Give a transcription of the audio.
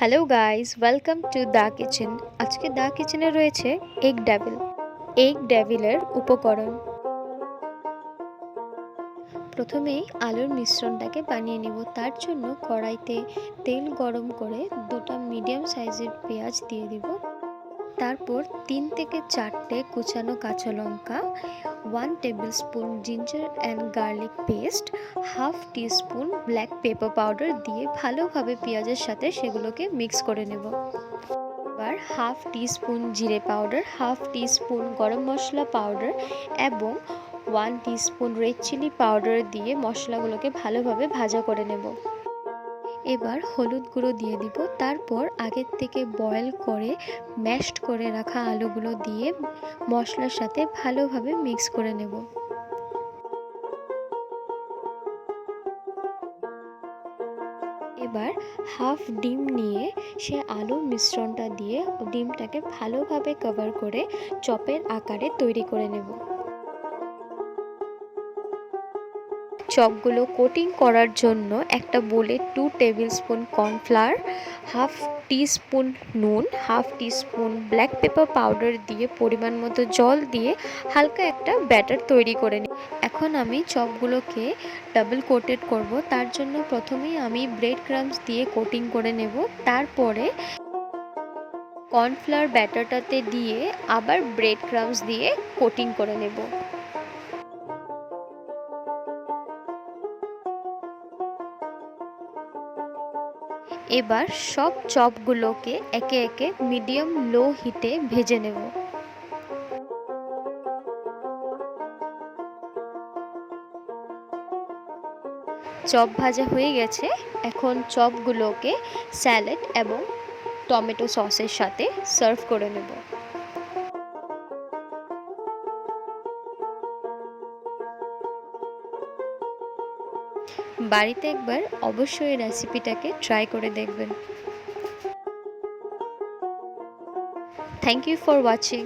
Hello guys, welcome to the kitchen. আজকে the কিচেনে রয়েছে এগ ডেভিল। এগ ডেভিলের উপকরণ। প্রথমেই আলুর মিশ্রণটাকে বানিয়ে নিব। তার জন্য কড়াইতে তেল গরম করে দুটো মিডিয়াম সাইজের পেঁয়াজ দিয়ে দিব। তারপর 3 থেকে 4টে কুচানো কাঁচা লঙ্কা, 1 tablespoon ginger and garlic paste, half teaspoon black pepper powder দিয়ে ভালোভাবে পেঁয়াজের সাথে সেগুলোকে মিক্স করে নেব। এবার হাফ টিস্পুন জিরে পাউডার, হাফ টিস্পুন গরম মশলা পাউডার এবং 1 টিস্পুন রেড চিলি পাউডার দিয়ে মশলাগুলোকে ভালোভাবে ভাজা করে নেব। এবার হলুদ গুঁড়ো দিয়ে দিব। তারপর আগের থেকে বয়েল করে ম্যাশড করে রাখা আলুগুলো দিয়ে মশলার সাথে ভালোভাবে মিক্স করে নেব। এবার হাফ ডিম নিয়ে সে আলুর মিশ্রণটা দিয়ে ডিমটাকে ভালোভাবে কভার করে চপের আকারে তৈরি করে নেব। চপগুলো কোটিং করার জন্য একটা বোলে 2 tablespoon cornflour, half teaspoon নুন, half teaspoon black pepper powder দিয়ে পরিমাণ মতো জল দিয়ে হালকা একটা ব্যাটার তৈরি করে নিই। এখন আমি চপগুলোকে ডাবল কোটেড করব। তার জন্য প্রথমেই আমি ব্রেড ক্রাম্বস দিয়ে কোটিং করে নেব। তারপরে কর্নফ্লাওয়ার ব্যাটারটাতে দিয়ে আবার ব্রেড ক্রাম্বস দিয়ে কোটিং করে নেব। এবার সব চপগুলোকে একে একে মিডিয়াম লো হিটে ভেজে নেব। চপ ভাজা হয়ে গেছে। এখন চপগুলোকে স্যালাড এবং টমেটো সসের সাথে সার্ভ করে নেব। বাড়িতে একবার অবশ্যই রেসিপিটাকে ট্রাই করে দেখবেন। Thank you for watching.